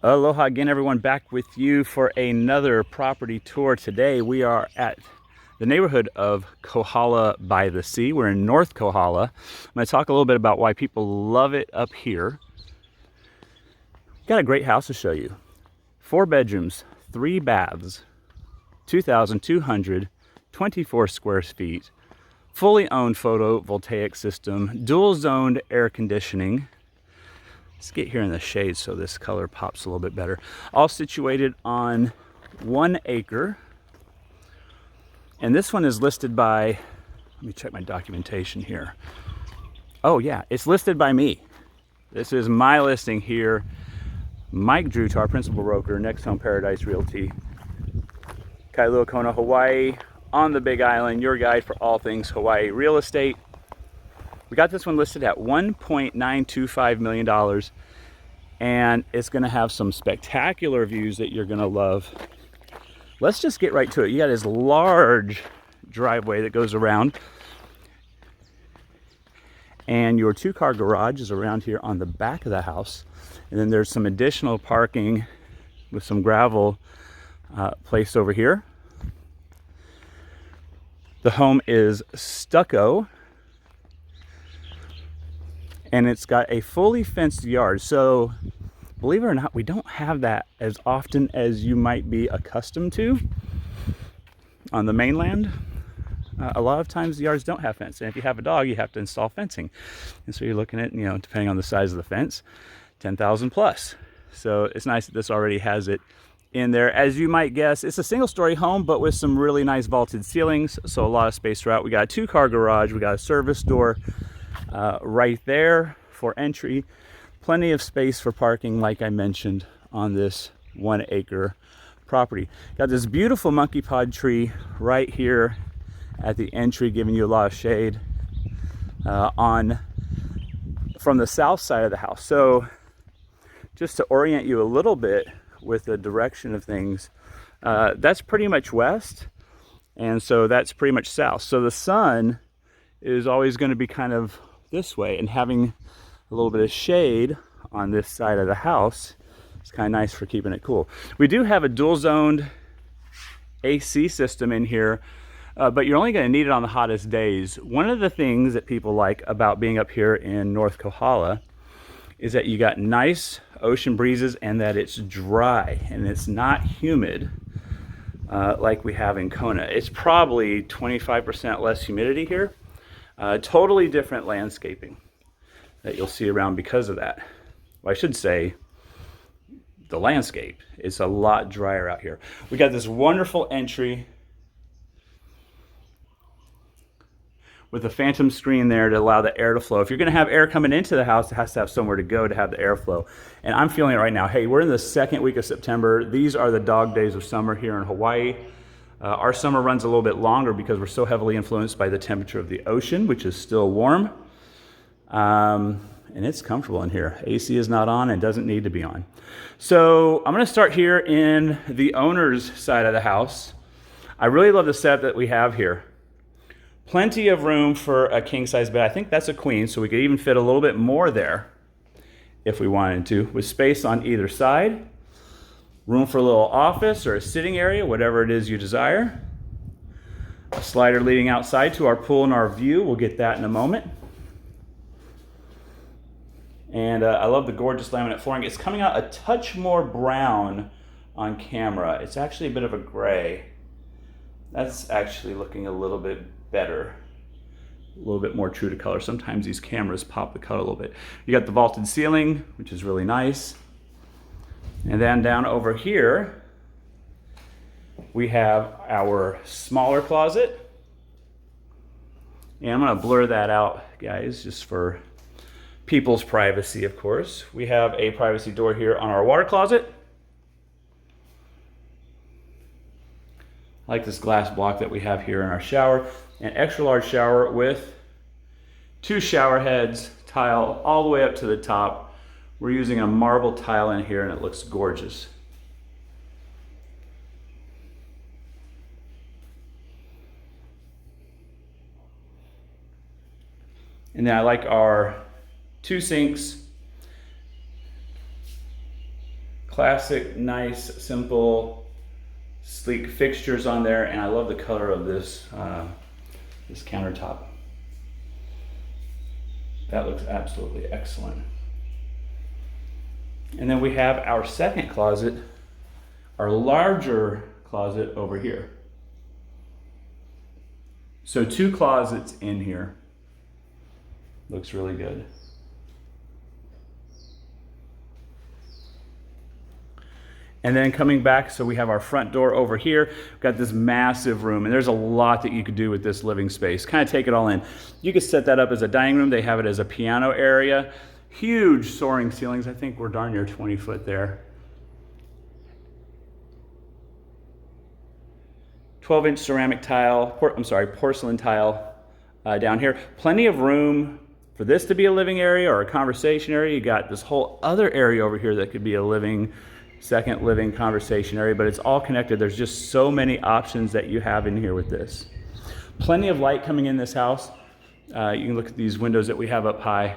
Aloha again, everyone, back with you for another property tour. Today we are at the neighborhood of Kohala by the Sea. We're in North Kohala. I'm going to talk a little bit about why people love it up here. Got a great house to show you. 4 bedrooms, 3 baths, 2,224 square feet, fully owned photovoltaic system, dual zoned air conditioning. Let's get here in the shade so this color pops a little bit better. All situated on 1 acre. And this one is listed by, let me check my documentation here. Oh yeah, it's listed by me. This is my listing here. Mike Drutar, principal broker, NextHome Paradise Realty, Kailua, Kona Hawaii, on the Big Island, your guide for all things Hawaii real estate. We got this one listed at $1.925 million, and it's going to have some spectacular views that you're going to love. Let's just get right to it. You got this large driveway that goes around, and your 2-car garage is around here on the back of the house, and then there's some additional parking with some gravel placed over here. The home is stucco, and it's got a fully fenced yard. So believe it or not, we don't have that as often as you might be accustomed to on the mainland. A lot of times the yards don't have fence, and if you have a dog, you have to install fencing. And so you're looking at, depending on the size of the fence, 10,000 plus. So it's nice that this already has it in there. As you might guess, it's a single-story home, but with some really nice vaulted ceilings, so a lot of space throughout. We got a 2-car garage, we got a service door right there for entry. Plenty of space for parking, like I mentioned, on this 1 acre property. Got this beautiful monkey pod tree right here at the entry, giving you a lot of shade from the south side of the house. So just to orient you a little bit with the direction of things, that's pretty much west, and so that's pretty much south. So the sun is always going to be kind of this way, and having a little bit of shade on this side of the house is kind of nice for keeping it cool. We do have a dual zoned AC system in here, but you're only going to need it on the hottest days. One of the things that people like about being up here in North Kohala is that you got nice ocean breezes, and that it's dry and it's not humid like we have in Kona. It's probably 25% less humidity here. Totally different landscaping that you'll see around because of that. Well, I should say the landscape is a lot drier out here. We got this wonderful entry with a phantom screen there to allow the air to flow. If you're gonna have air coming into the house, it has to have somewhere to go to have the airflow. And I'm feeling it right now. Hey, we're in the 2nd week of September. These are the dog days of summer here in Hawaii. Our summer runs a little bit longer because we're so heavily influenced by the temperature of the ocean, which is still warm. And it's comfortable in here. AC is not on and doesn't need to be on. So I'm gonna start here in the owner's side of the house. I really love the setup that we have here. Plenty of room for a king-size bed. I think that's a queen, so we could even fit a little bit more there if we wanted to, with space on either side. Room for a little office or a sitting area, whatever it is you desire. A slider leading outside to our pool and our view. We'll get that in a moment. And I love the gorgeous laminate flooring. It's coming out a touch more brown on camera. It's actually a bit of a gray. That's actually looking a little bit better, a little bit more true to color. Sometimes these cameras pop the color a little bit. You got the vaulted ceiling, which is really nice. And then down over here, we have our smaller closet. And I'm gonna blur that out, guys, just for people's privacy, of course. We have a privacy door here on our water closet. I like this glass block that we have here in our shower. An extra large shower with 2 shower heads, tile all the way up to the top. We're using a marble tile in here, and it looks gorgeous. And then I like our 2 sinks, Classic, nice, simple, sleek fixtures on there, and I love the color of this this countertop. That looks absolutely excellent. And then we have our second closet, our larger closet over here. So 2 closets in here. Looks really good. And then coming back, so we have our front door over here. We've got this massive room, and there's a lot that you could do with this living space. Kind of take it all in. You could set that up as a dining room. They have it as a piano area. Huge soaring ceilings. I think we're darn near 20 foot there. 12-inch ceramic tile, porcelain tile down here. Plenty of room for this to be a living area or a conversation area. You got this whole other area over here that could be a second living conversation area, but it's all connected. There's just so many options that you have in here with this. Plenty of light coming in this house. You can look at these windows that we have up high.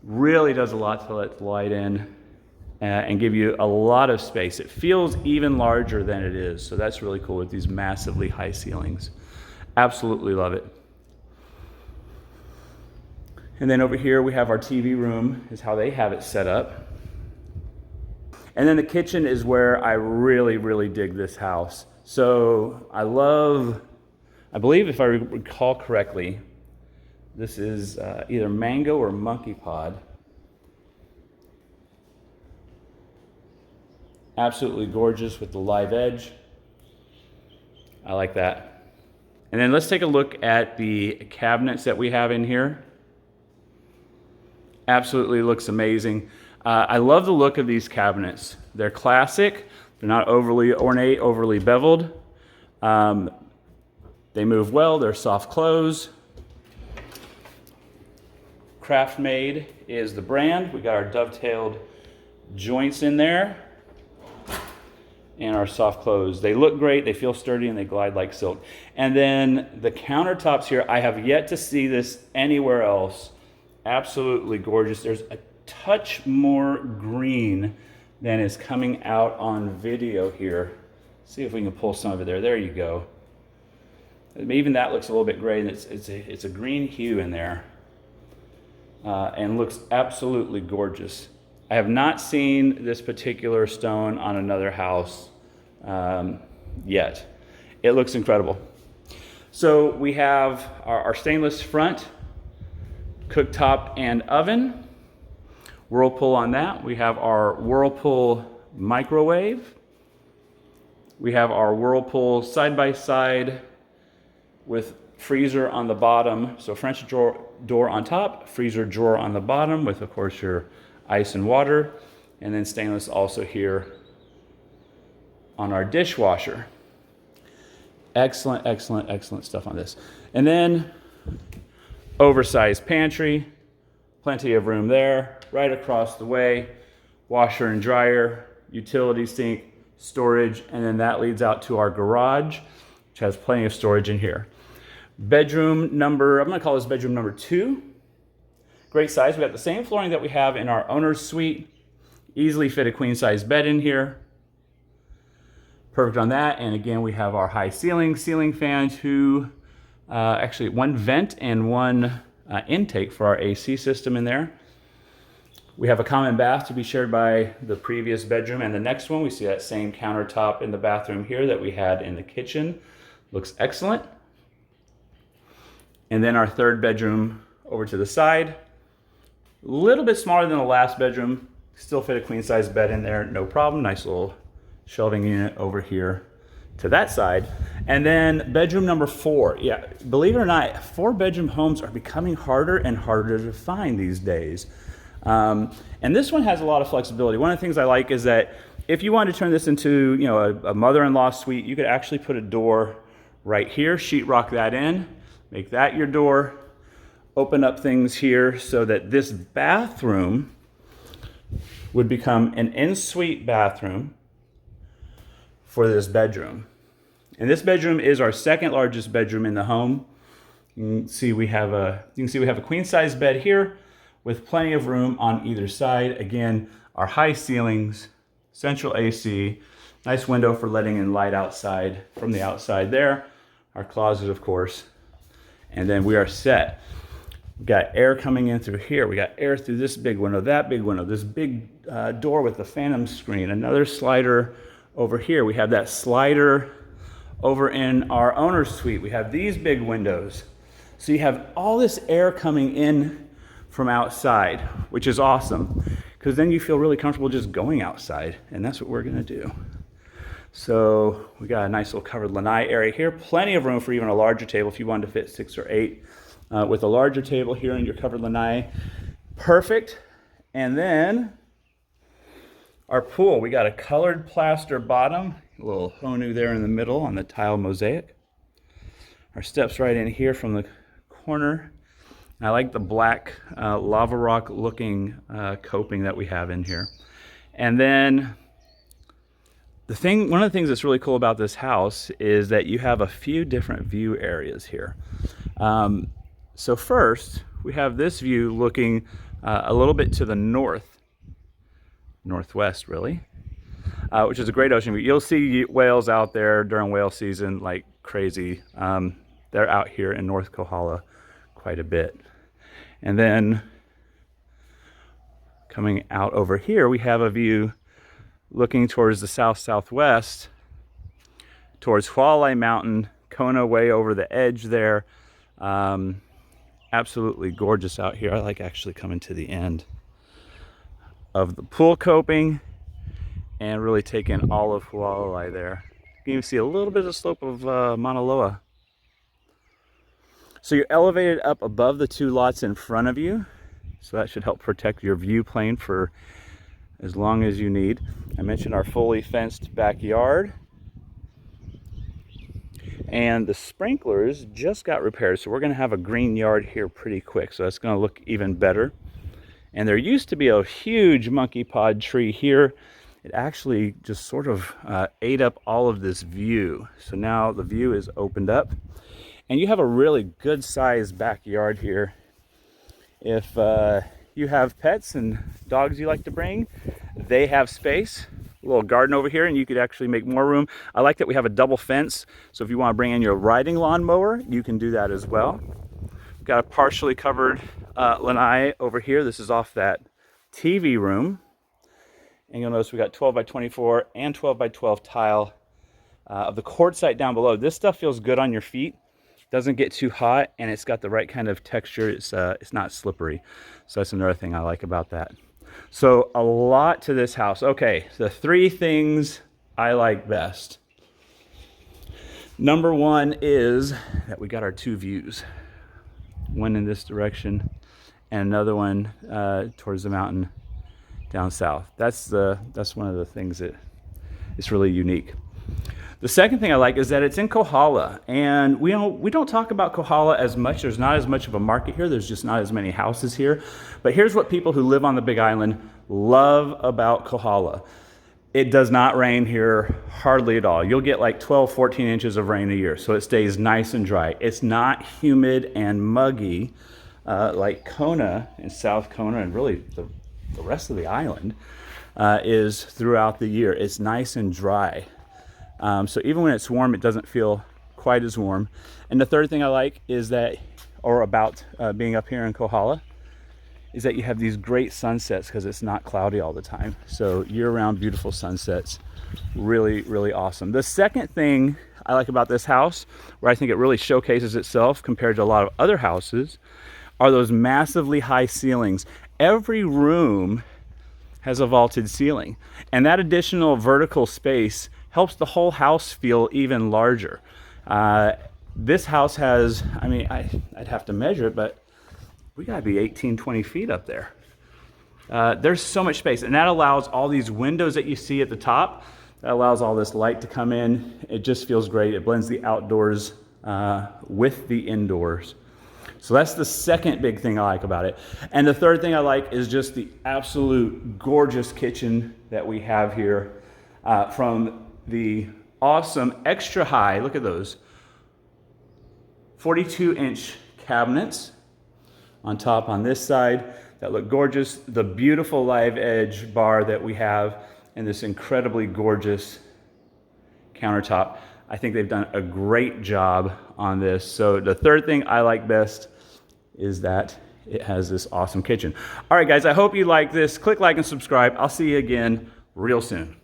Really does a lot to let the light in and give you a lot of space. It feels even larger than it is, so that's really cool with these massively high ceilings. Absolutely love it. And then over here we have our TV room, is how they have it set up. And then the kitchen is where I really, really dig this house. So I believe if I recall correctly, this is either mango or monkey pod. Absolutely gorgeous with the live edge. I like that. And then let's take a look at the cabinets that we have in here. Absolutely looks amazing. I love the look of these cabinets. They're classic. They're not overly ornate, overly beveled. They move well. They're soft close. Craft Made is the brand. We got our dovetailed joints in there and our soft close. They look great. They feel sturdy and they glide like silk. And then the countertops here, I have yet to see this anywhere else. Absolutely gorgeous. There's a touch more green than is coming out on video here. See if we can pull some of it there. There you go. Even that looks a little bit gray, and it's a green hue in there, and looks absolutely gorgeous. I have not seen this particular stone on another house yet. It looks incredible. So we have our stainless front, cooktop and oven. Whirlpool on that. We have our Whirlpool microwave. We have our Whirlpool side-by-side with freezer on the bottom. So French door on top, freezer drawer on the bottom with, of course, your ice and water. And then stainless also here on our dishwasher. Excellent, excellent, excellent stuff on this. And then oversized pantry. Plenty of room there. Right across the way, washer and dryer, utility sink, storage, and then that leads out to our garage, which has plenty of storage in here. Bedroom number, I'm gonna call this bedroom number 2. Great size. We got the same flooring that we have in our owner's suite. Easily fit a queen size bed in here. Perfect on that. And again, we have our high ceiling fan, actually one vent and one intake for our AC system in there. We have a common bath to be shared by the previous bedroom and the next one. We see that same countertop in the bathroom here that we had in the kitchen. Looks excellent. And then our third bedroom over to the side. A little bit smaller than the last bedroom. Still fit a queen size bed in there, no problem. Nice little shelving unit over here to that side. And then bedroom number 4. Yeah, believe it or not, 4-bedroom homes are becoming harder and harder to find these days. And this one has a lot of flexibility. One of the things I like is that if you want to turn this into, a mother-in-law suite, you could actually put a door right here, sheetrock that in, make that your door, open up things here so that this bathroom would become an en-suite bathroom for this bedroom. And this bedroom is our second largest bedroom in the home. You can see we have a queen size bed here with plenty of room on either side. Again, our high ceilings, central AC, nice window for letting in light outside from the outside there. Our closet, of course. And then we are set. We've got air coming in through here. We got air through this big window, that big window, this big door with the phantom screen, another slider over here. We have that slider over in our owner's suite. We have these big windows. So you have all this air coming in from outside, which is awesome, because then you feel really comfortable just going outside, and that's what we're gonna do. So we got a nice little covered lanai area here, plenty of room for even a larger table if you wanted to fit 6 or 8. With a larger table here in your covered lanai, perfect. And then our pool, we got a colored plaster bottom, a little honu there in the middle on the tile mosaic. Our steps right in here from the corner. I like the black lava rock looking coping that we have in here. And then one of the things that's really cool about this house is that you have a few different view areas here. So first, we have this view looking a little bit to the northwest really, which is a great ocean view. You'll see whales out there during whale season like crazy. They're out here in North Kohala quite a bit. And then coming out over here, we have a view looking towards the south-southwest, towards Hualalai Mountain, Kona way over the edge there. Absolutely gorgeous out here. I like actually coming to the end of the pool coping and really taking all of Hualalai there. You can even see a little bit of the slope of Mauna Loa. So you're elevated up above the 2 lots in front of you. So that should help protect your view plane for as long as you need. I mentioned our fully fenced backyard. And the sprinklers just got repaired, so we're going to have a green yard here pretty quick, so that's going to look even better. And there used to be a huge monkey pod tree here. It actually just sort of ate up all of this view. So now the view is opened up, and you have a really good sized backyard here. If you have pets and dogs you like to bring, they have space. A little garden over here, and you could actually make more room. I like that we have a double fence, so if you want to bring in your riding lawnmower, you can do that as well. We've got a partially covered lanai over here. This is off that TV room, and you'll notice we got 12 by 24 and 12 by 12 tile of the quartzite down below. This stuff feels good on your feet, doesn't get too hot, and it's got the right kind of texture. It's not slippery, so that's another thing I like about that. So a lot to this house. Okay, the 3 things I like best. Number 1 is that we got our 2 views. One in this direction and another one towards the mountain down south. That's one of the things that is really unique. The second thing I like is that it's in Kohala, and we don't talk about Kohala as much. There's not as much of a market here. There's just not as many houses here. But here's what people who live on the Big Island love about Kohala. It does not rain here hardly at all. You'll get like 12, 14 inches of rain a year, so it stays nice and dry. It's not humid and muggy like Kona and South Kona, and really the rest of the island is throughout the year. It's nice and dry. So even when it's warm, it doesn't feel quite as warm. And the third thing I like is that, or about being up here in Kohala, is that you have these great sunsets because it's not cloudy all the time. So year-round beautiful sunsets, really, really awesome. The second thing I like about this house, where I think it really showcases itself compared to a lot of other houses, are those massively high ceilings. Every room has a vaulted ceiling, and that additional vertical space helps the whole house feel even larger. This house has, I mean, I'd have to measure it, but we gotta be 18, 20 feet up there. There's so much space, and that allows all these windows that you see at the top, that allows all this light to come in. It just feels great. It blends the outdoors with the indoors. So that's the second big thing I like about it. And the third thing I like is just the absolute gorgeous kitchen that we have here, from the awesome extra high, look at those, 42-inch cabinets on top on this side that look gorgeous, the beautiful live edge bar that we have, and this incredibly gorgeous countertop. I think they've done a great job on this. So the third thing I like best is that it has this awesome kitchen. All right, guys, I hope you like this. Click like and subscribe. I'll see you again real soon.